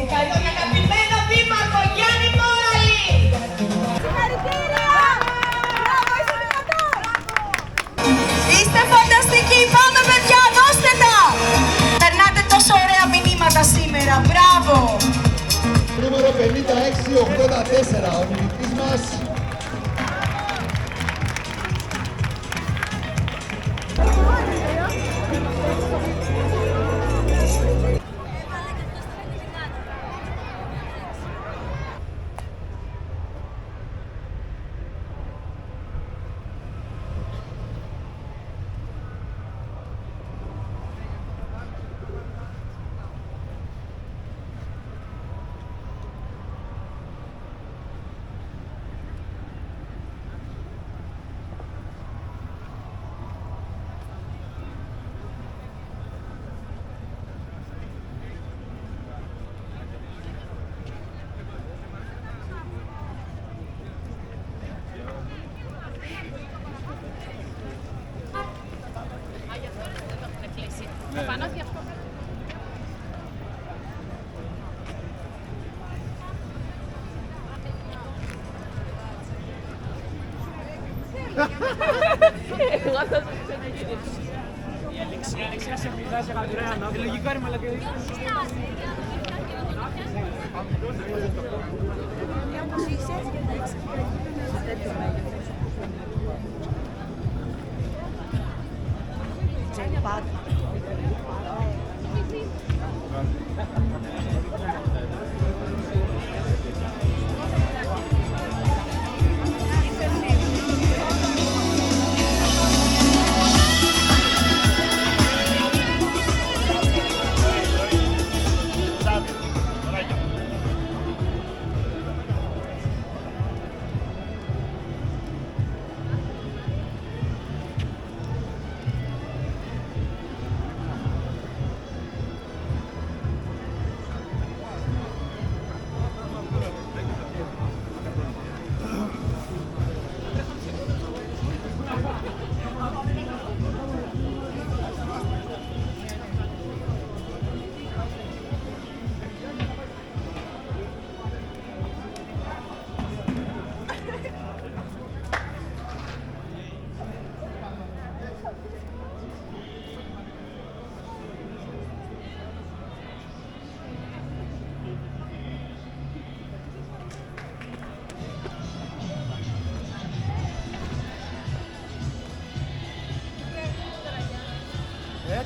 τον αγαπημένο δήμαρχο Γιάννη Μόραλη. Συγχαρητήρια! Μπράβο, είσαι δυνατός! Είστε φανταστικοί, πάμε παιδιά, δώστε τα! Περνάτε τόσο ωραία μηνύματα σήμερα, μπράβο! Νούμερο 5684, ο νικητής μας. Η Αλεξία σε πηδάζει αγαπητά. Λογικό είναι μαλακή.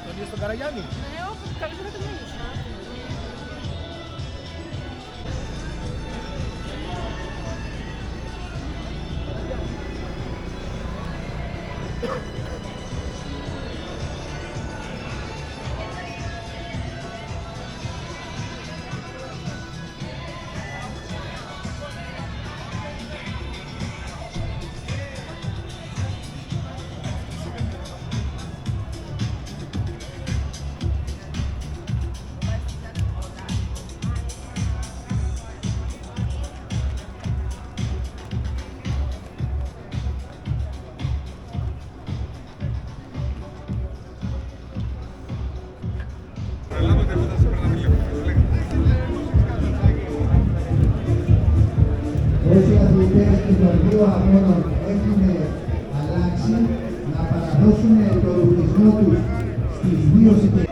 Τον είδες τον Καραγιάννη. Ναι, όπως καλύτερα τον μίλησα. Όσοι αθλητές των δύο αγώνων έχουν αλλάξει, να παραδώσουν το ρουτισμό τους στις δύο συντελεστές.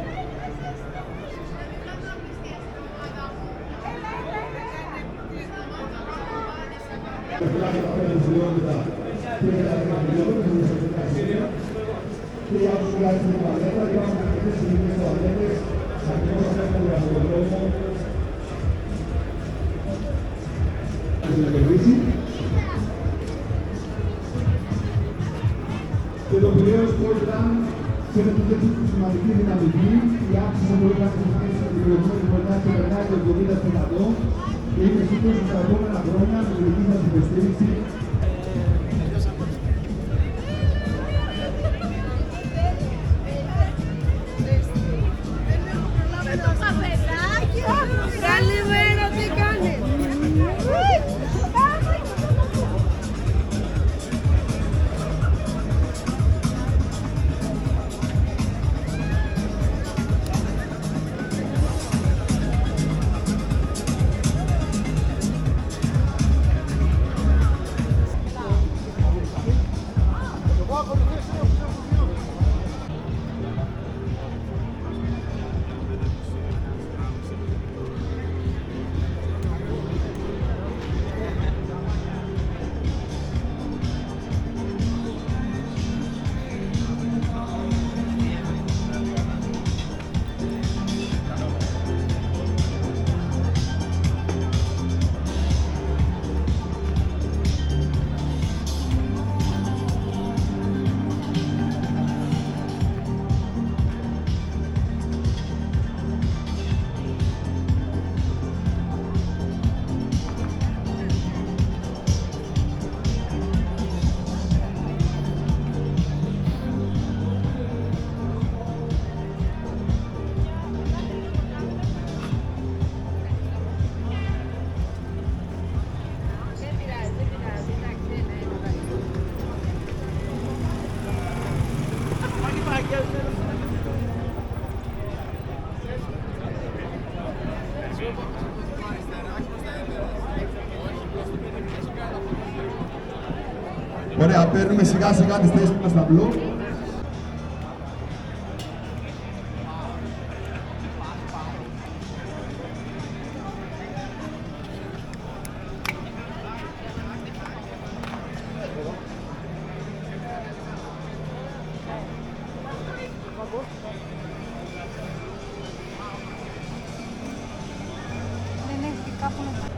Και το πλέον σπορ ήταν σε ένα τέτοιο σημαντική δυναμική, η άξιση μπορεί να χρησιμοποιήσει την επιλογή πορτά και περνάει το 70% και είναι σίγουρος στα επόμενα χρόνια με τη δική μας υποστήριξη. Καλημέρα, τι κάνεις? Ωραία, παίρνουμε σιγά σιγά τις θέσεις μας στα μπλοκ. Δεν έχει κάπου να πάει.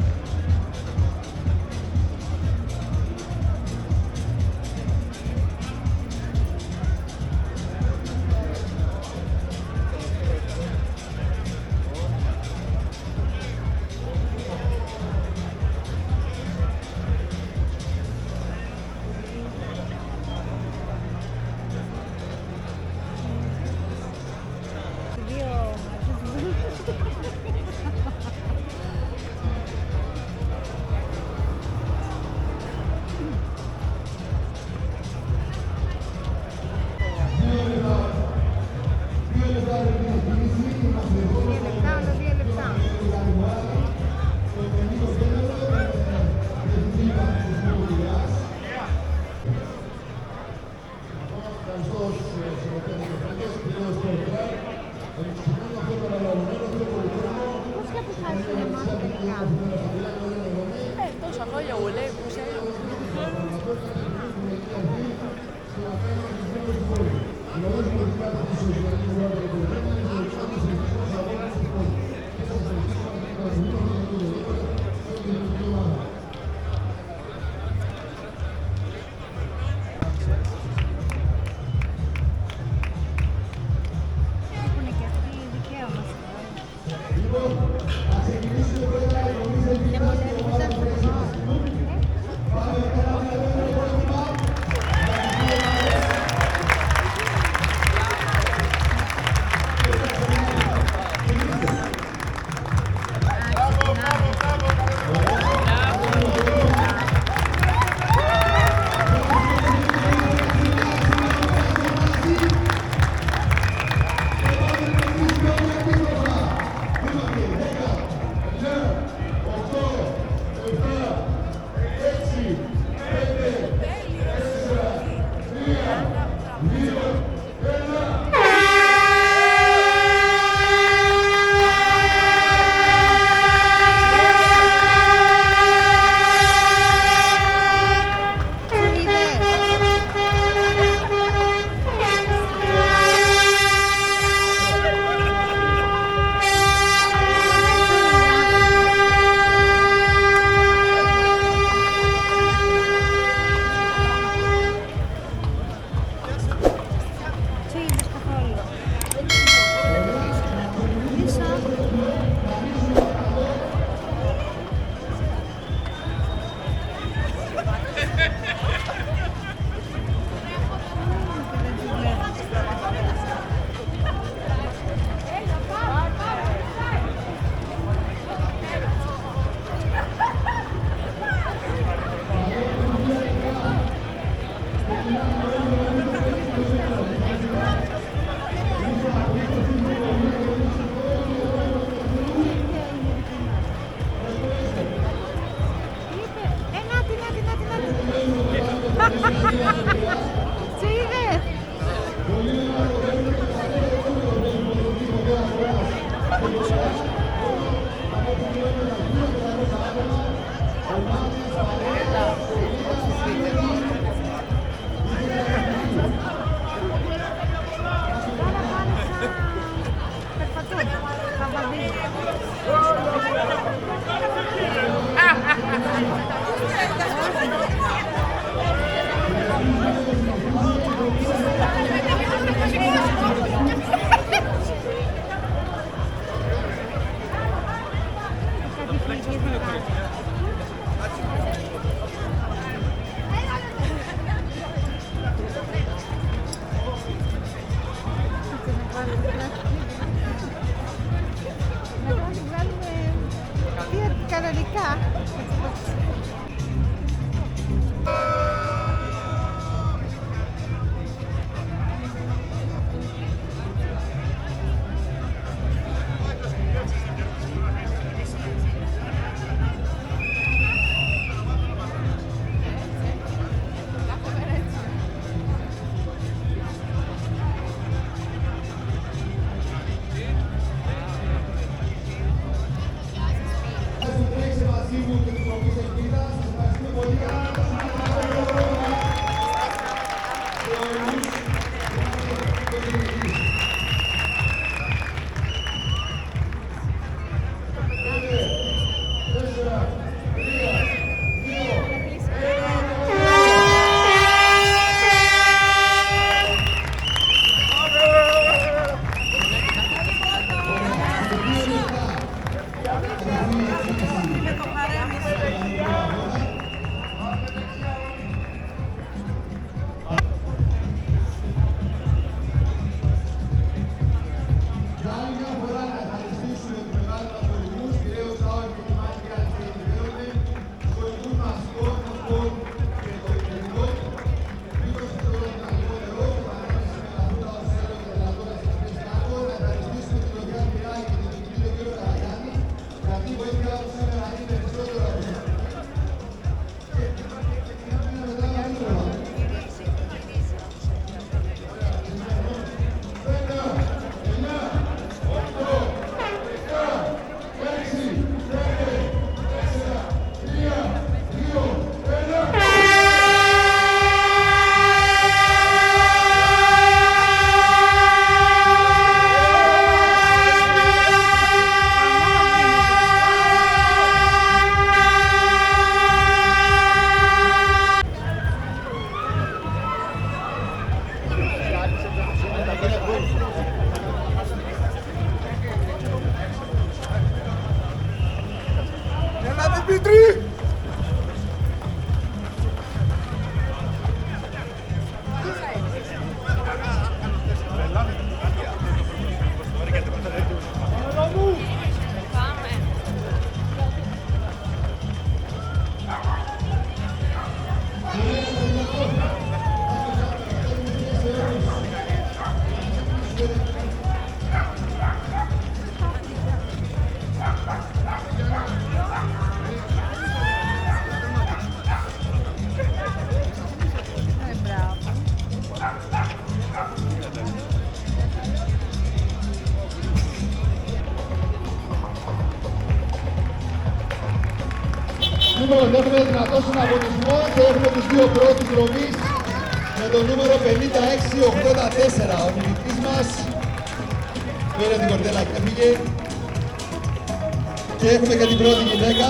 Τόσα χρόνια ουλεύουν, Έχουν και αυτοί δικαίωμα. Σε είδε! Περπατούν, κανονικά. νούμερος έχουμε δυνατό συναγωνισμό και έχουμε τους δύο πρώτους δρομείς με το νούμερο 5684. Ο νικητής μας πήρε την κορδέλα και έφυγε. Και έχουμε και την πρώτη γυναίκα.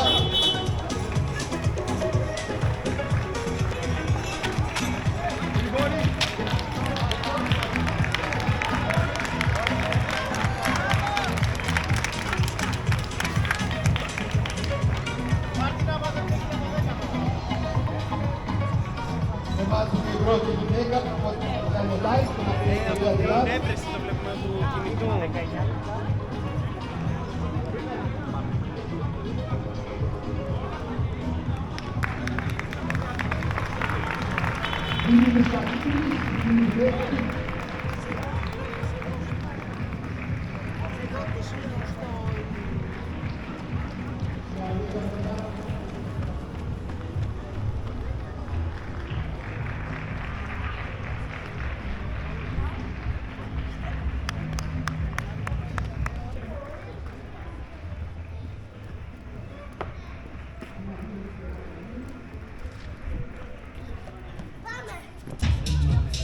Βάζουμε την πρώτη γυναίκα που θα κάνουμε live και να πει το διαδηλά. Έβρεση το βλέπουμε του κινητού.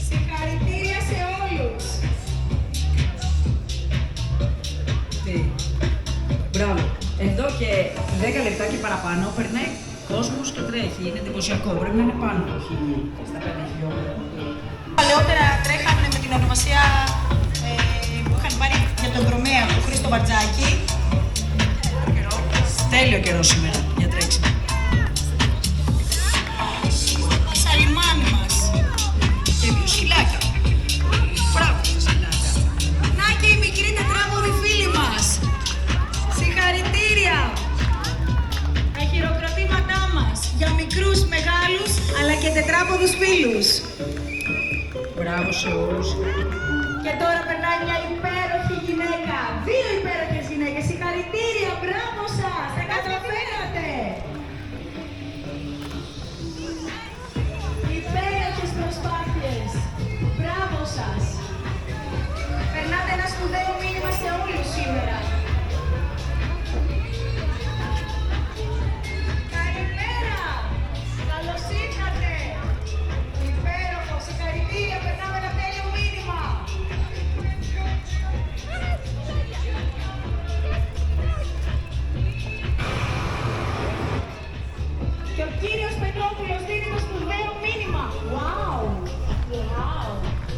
Συγχαρητήρια σε όλους. Μπράβο. Εδώ και 10 λεπτά και παραπάνω περνάει κόσμος και τρέχει. Είναι εντυπωσιακό. Πρέπει να είναι πάνω όχι στα 5 χιλιόμετρα. Παλαιότερα τρέχανε με την ονομασία που είχαν πάρει για τον δρομέα του Χρήστο Μπαρτζάκη. Τέλειο καιρό σήμερα για τρέξιμο. Σαλιμάνι μας. Και δύο σκυλάκια. Μπράβο στα σκυλάκια. Να και η μικρή τετράποδη φίλη μας. Συγχαρητήρια. Τα χειροκροτήματά μας για μικρούς, μεγάλους, αλλά και τετράποδους φίλους. Μπράβο σε όλους. Και τώρα περνάει μια υπέροχη γυναίκα. Δύο υπέροχες γυναίκες. Συγχαρητήρια, μπράβο σας. Τα καταφέρατε. Υπέροχες προσπάθειες. Μπράβο σας. Περνάτε ένα σπουδαίο μήνυμα σε όλους σήμερα. Καλημέρα. Καλώς ήρθατε. Υπέροχο. Συγχαρητήρια. Περνάμε ένα τέλειο μήνυμα. Και ο κύριος Πετρόπουλος δίνει το σπουδαίο μήνυμα. Wow! Wow!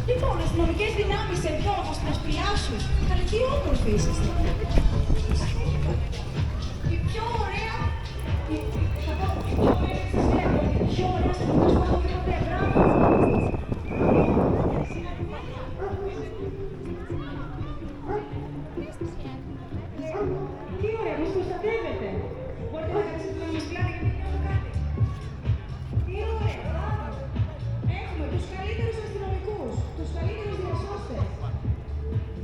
Λοιπόν, αστυνομικές δυνάμεις εδώ, αστυνοσπηλάσους. Αλλά τι όμορφοι είσαστε. Η πιο ωραία... Θα πω, η πιο ωραία σας βλέπω. Η πιο ωραία αστυνομικός που έχω δει ποτέ. Μπράβο! Τι ωραία, μας προστατεύετε. Μπορείτε να καθίσετε να μας μιλάτε γιατί δεν κάνω κάτι. Τι ωραία. Έχουμε τους καλύτερους αστυνομικούς, τους καλύτερους διασώστες.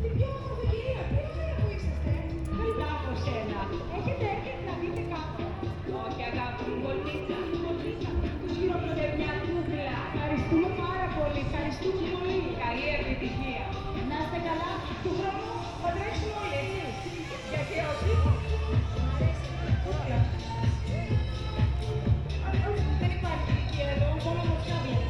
Τι πιο όμορφη κυρία, τι ωραία που είσαστε. Καλά από σένα. Έχετε έρθει να δείτε κάπου. Όχι αγάπη μου, κολλήτσα. Τους χειροκροτεύει κούκλα. Ευχαριστούμε πάρα πολύ, ευχαριστούμε πολύ. Καλή επιτυχία. Να είστε καλά, του χρόνου θα τρέξουμε όλοι, έτσι. Γιατί όχι. Δεν υπάρχει ηλικία εδώ, μόνο μορφιά βλέπω.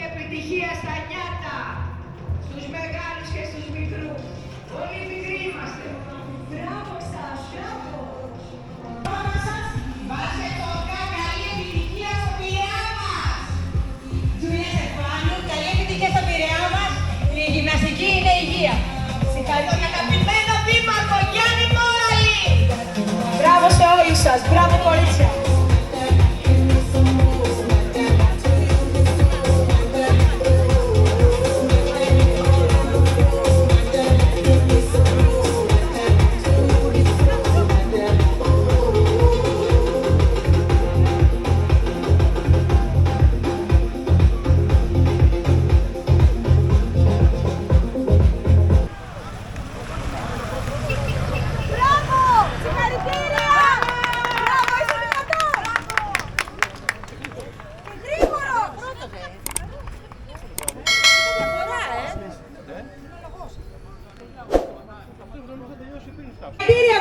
Επιτυχία στα νιάτα, στους μεγάλους και στους μικρούς. Όλοι μικροί είμαστε. Μπράβο σας, μπράβο. Όλα σας, βάστε το καλή επιτυχία στο Πειραιά μας. Τζουλία Σεφάνου, καλή επιτυχία στο Πειραιά μας. Η γυμναστική είναι υγεία. για τον αγαπημένο δήμαρχο Γιάννη Μόραλη. Μπράβο σε όλους σας, μπράβο κορίτσια.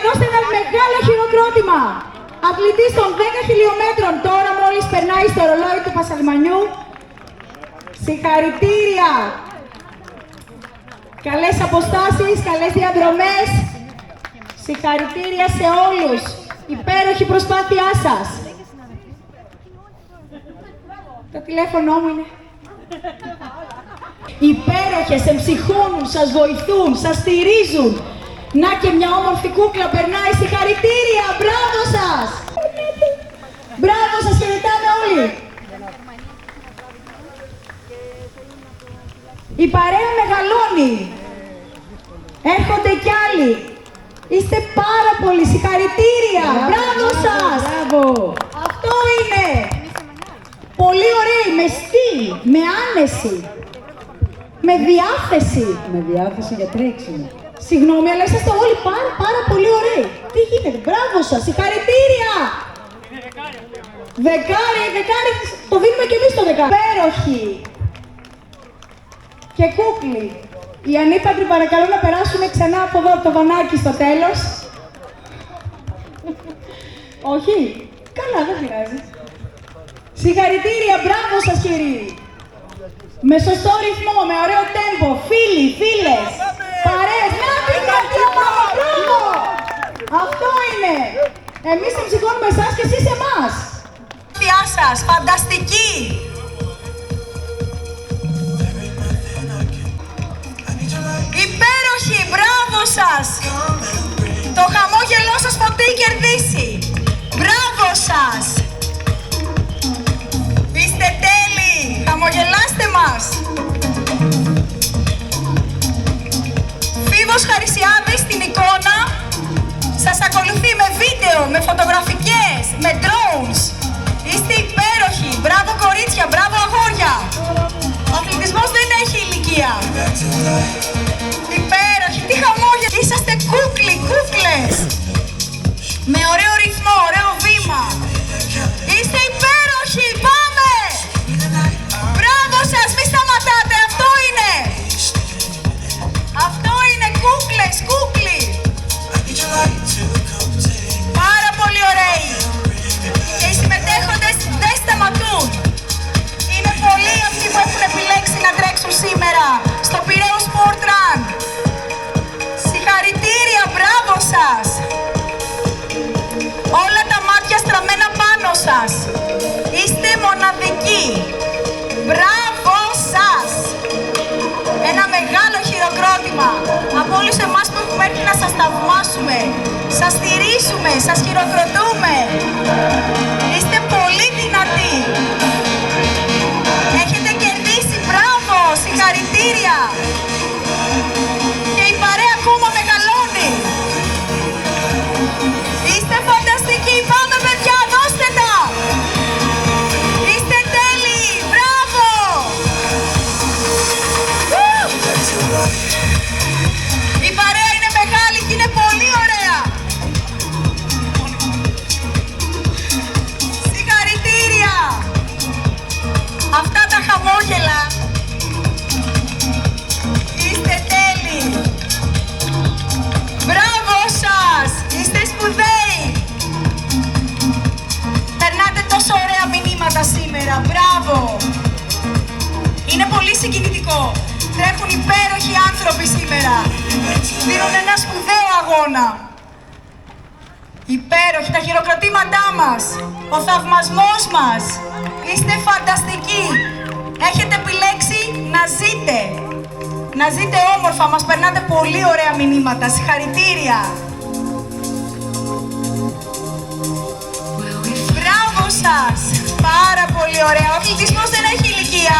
Δώστε ένα μεγάλο χειροκρότημα. Αθλητής των 10 χιλιόμετρων τώρα μόλις περνάει στο ρολόι του Πασαλμανιού. Συγχαρητήρια. Καλές αποστάσεις, καλές διαδρομές. Συγχαρητήρια σε όλους. Υπέροχη προσπάθειά σας. Το τηλέφωνο μου είναι. Υπέροχες, εμψυχώνουν, σας βοηθούν, σας στηρίζουν. Να και μια όμορφη κούκλα περνάει, συγχαρητήρια, μπράβο σας! Μπράβο σας, χαιρετάμε όλοι! Η παρέα μεγαλώνει. Έρχονται κι άλλοι. Είστε πάρα πολύ, συγχαρητήρια, μπράβο σας! Μπράβο. Αυτό είναι! Πολύ ωραίοι, με στυλ, με άνεση, με διάθεση. Με διάθεση για τρέξιμο. Συγγνώμη, αλλά είσαστε όλοι πάρα πολύ ωραίοι. Τι γίνεται, μπράβο σας, συγχαρητήρια! Δεκάρι, το δίνουμε και εμείς το δεκάρι. Υπέροχοι! Και κούκλοι. Οι ανήπαντροι παρακαλώ να περάσουν ξανά από εδώ, από το βανάκι στο τέλος. Όχι, καλά, δεν πειράζει. Συγχαρητήρια, μπράβο σας κύριοι! Με σωστό ρυθμό, με ωραίο τέμπο, φίλοι, φίλες, παρέες, να την κατλαμάμε, μπράβο! Αυτό είναι! Εμείς εμψυχώνουμε εσάς και εσείς εμάς! Γεια σας, φανταστική! Υπέροχη, μπράβο σας! Το χαμόγελό σας ποτέ κερδίσει! Μπράβο σας! Είστε τέλειοι! Χαμογελάστε μας! Φίβος Χαρισιάδης στην εικόνα σας ακολουθεί με βίντεο, με φωτογραφικές, με drones. Είστε υπέροχοι! Μπράβο κορίτσια, μπράβο αγόρια! Ο αθλητισμός δεν έχει ηλικία. Υπέροχοι, τι χαμόγελα! Είσαστε κούκλοι, κούκλες! Με ωραίο ρυθμό, ωραίο βήμα. Είστε υπέροχοι, πάμε! Μπράβο σας, μη σταματάτε, αυτό είναι! Αυτό είναι, κούκλες, κούκλοι! Πάρα πολύ ωραίοι! Και οι συμμετέχοντες δεν σταματούν! Είναι πολλοί αυτοί που έχουν επιλέξει να τρέξουν σήμερα στο Πειραιώς Sport Run. Συγχαρητήρια, μπράβο σας! Όλα τα μάτια στραμμένα πάνω σας. Είστε μοναδικοί. Μπράβο σας! Ένα μεγάλο χειροκρότημα από όλους εμάς που έχουμε έρθει να σας θαυμάσουμε. Σας στηρίζουμε, σας χειροκροτούμε. Είστε πολύ δυνατοί. Έχετε κερδίσει, μπράβο, συγχαρητήρια. Και η παρέα ακόμα μεγαλώνει. Είστε φανταστικοί, πάμε παιδιά, δώστε τα! Είστε τέλειοι, μπράβο! Η παρέα είναι μεγάλη και είναι πολύ ωραία! Συγχαρητήρια! Αυτά τα χαμόγελα! Είστε τέλειοι! Μπράβο σας! Είστε σπουδαίοι! Περνάτε τόσο ωραία μηνύματα σήμερα. Μπράβο! Είναι πολύ συγκινητικό. Τρέχουν υπέροχοι άνθρωποι σήμερα. Δίνουν ένα σπουδαίο αγώνα. Υπέροχοι τα χειροκροτήματά μας. Ο θαυμασμός μας. Είστε φανταστικοί. Έχετε επιλέξει να ζείτε. Να ζείτε όμορφα. όμορφα, μας περνάτε πολύ ωραία μηνύματα. Συγχαρητήρια. Μπράβο σας. Πάρα πολύ ωραία. Ο αθλητισμός δεν έχει ηλικία.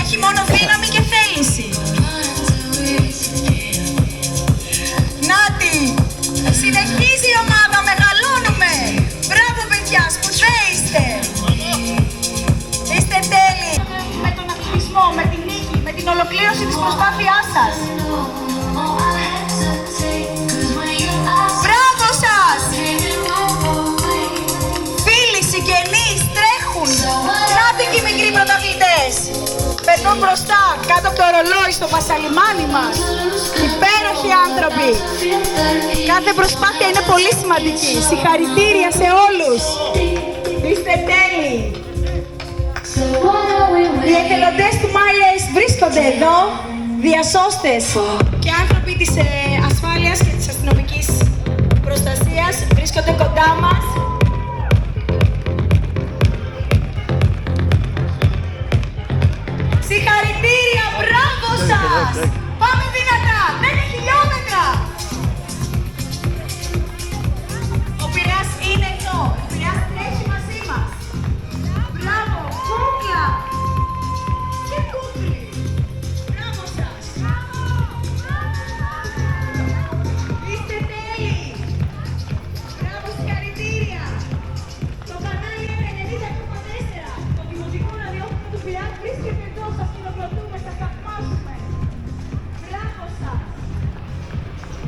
Έχει μόνο δύναμη και θέληση. Νάτι. Συνεχίζει η ομάδα. Μεγαλώνουμε. Μπράβο παιδιά. Σπουδαίοι είστε. Είστε τέλειοι. Με τον αθλητισμό, με την νίκη, με την ολοκλήρωση της προσπάθειάς σας. Μπράβο σας! Φίλοι, συγγενείς, τρέχουν. Νάτι και οι μικροί πρωταθλητές. Περνούν μπροστά, κάτω από το ρολόι, στο πασαλιμάνι μας. Υπέροχοι άνθρωποι. Κάθε προσπάθεια είναι πολύ σημαντική. Συγχαρητήρια σε όλους. Είστε τέλειοι. Οι εθελοντές του MyAce βρίσκονται εδώ, διασώστες και άνθρωποι της ασφάλειας και της αστυνομικής προστασίας βρίσκονται κοντά μας. Συγχαρητήρια, μπράβο σας! Πάμε δυνατά, 10 χιλιόμετρα! Ο Πειραιάς είναι εδώ, ο Πειραιάς τρέχει μαζί μας. Μπράβο, κούκλα! Και κούκλι! Μπράβο σας! Είστε τέλειοι! Μπράβο, συγχαρητήρια! Το κανάλι 90,4, το δημοτικό ραδιόφωνο του Πειραιά βρίσκεται εδώ, σας χειροκροτούμε, σας θαυμάζουμε. Μπράβο σας!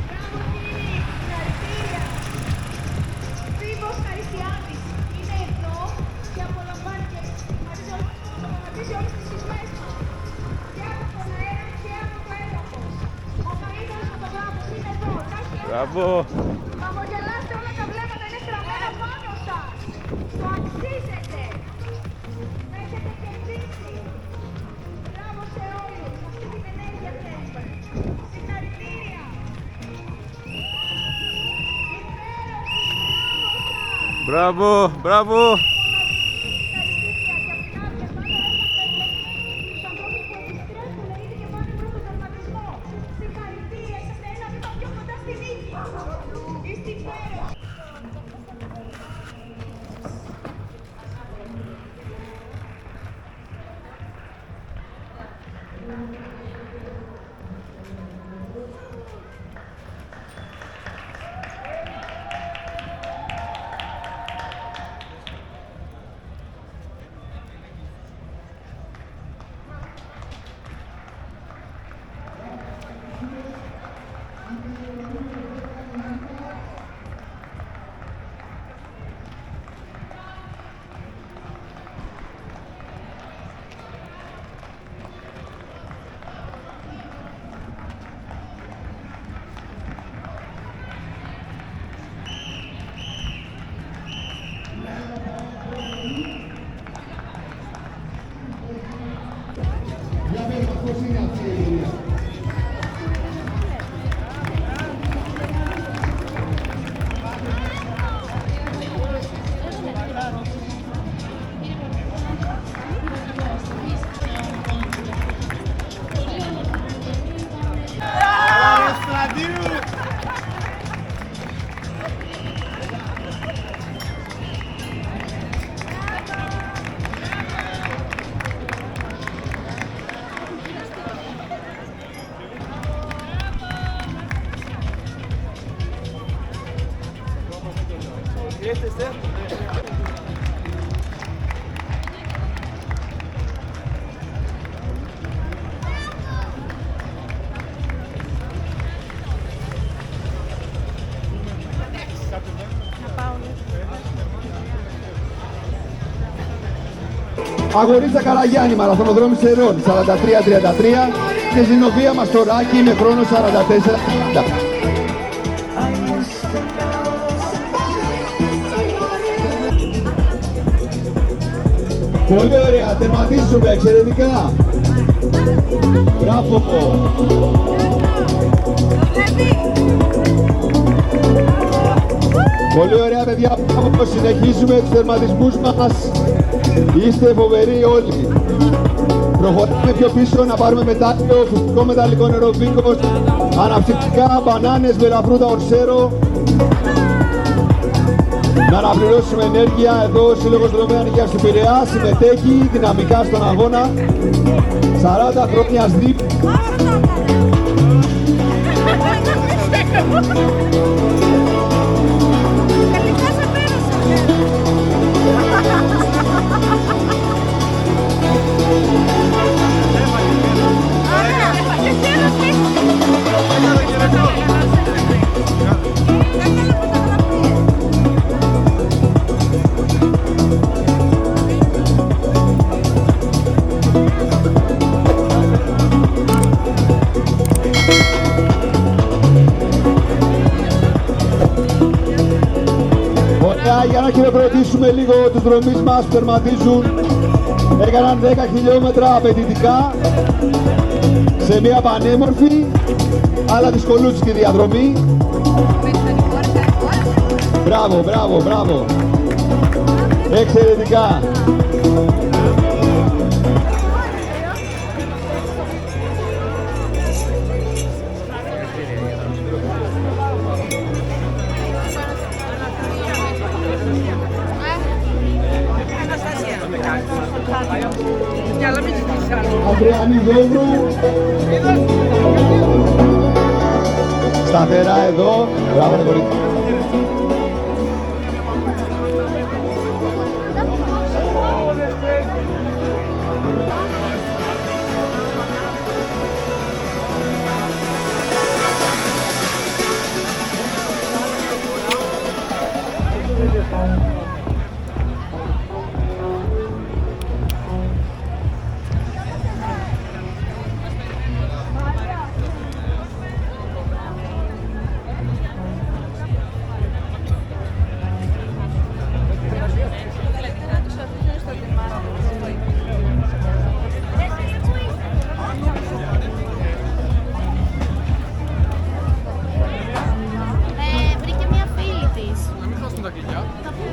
Μπράβο κύριοι, συγχαρητήρια! Φίβος Χαριστιάδης είναι εδώ και απολαμβάνει και πραγματίζει όλες τις σχισμές μας. Και από τον αέρα και από το έδαφος. Ο καλύτερος φωτογράφος είναι εδώ. Μπράβο! Χαμογελάστε, όλα τα βλέμματα είναι στραμμένα πάνω σας. Το αξίζετε. Να έχετε κερδίσει. Μπράβο σε όλους. Αυτή την ενέργεια θέλουμε. Συγχαρητήρια. Υπέροχοι. Μπράβο σας. Μπράβο! Μπράβο! Για πες μας πώς είναι αυτή η εμπειρία. Αγορίτσα Καραγιάννη, μαραθωνοδρόμη Σερών, 43-33 και Ζηνοβία Μαστοράκη με χρόνο 44-40. Πολύ ωραία, τερματίζουμε εξαιρετικά. Μπράβο. Πολύ ωραία παιδιά, συνεχίζουμε τους τερματισμούς μας. Είστε φοβεροί όλοι. Προχωράμε πιο πίσω να πάρουμε μετάλλιο, φουστικό μεταλλικό νεροβίκος, αναψυκτικά, μπανάνες με λαφρούτα ορσέρο. Να αναπληρώσουμε ενέργεια. Εδώ ο Σύλλογος Δρομέων Υγείας του Πειραιά συμμετέχει δυναμικά στον αγώνα. 40 χρόνια ΣΔΙΠ. Για να χειροκροτήσουμε λίγο τους δρομείς μας που τερματίζουν. Έκαναν 10 χιλιόμετρα απαιτητικά σε μια πανέμορφη αλλά δυσκολούτσικη διαδρομή. Μπράβο, μπράβο, μπράβο. Εξαιρετικά. Ανδριανή Δόβρου. Σταθερά εδώ. Μπράβο, κορίτσι. Βρήκε μια φίλη της. Να μην χάσουν τα κλειδιά. Θα πούμε.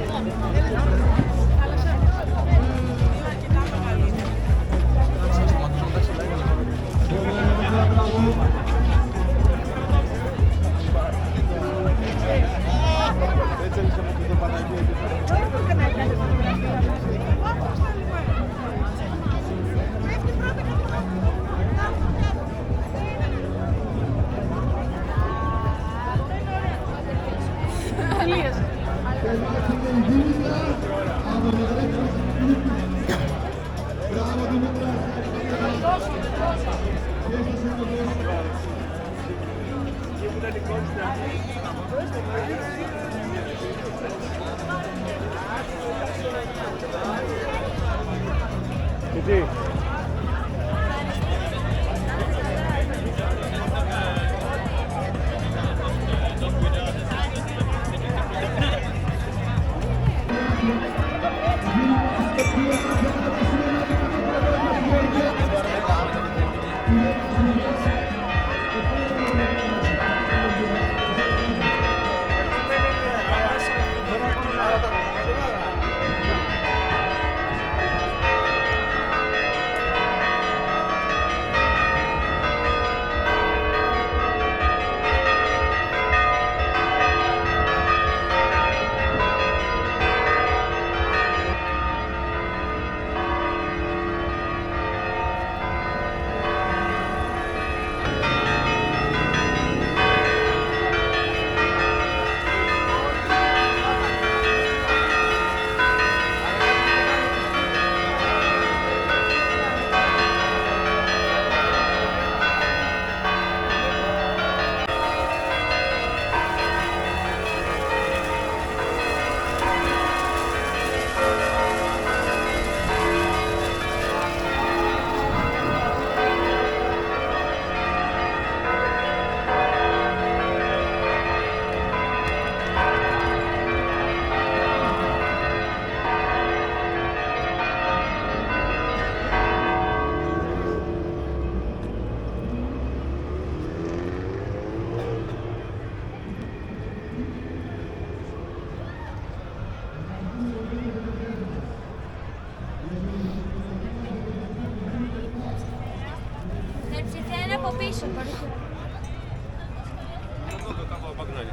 από πίσω. Πогнали.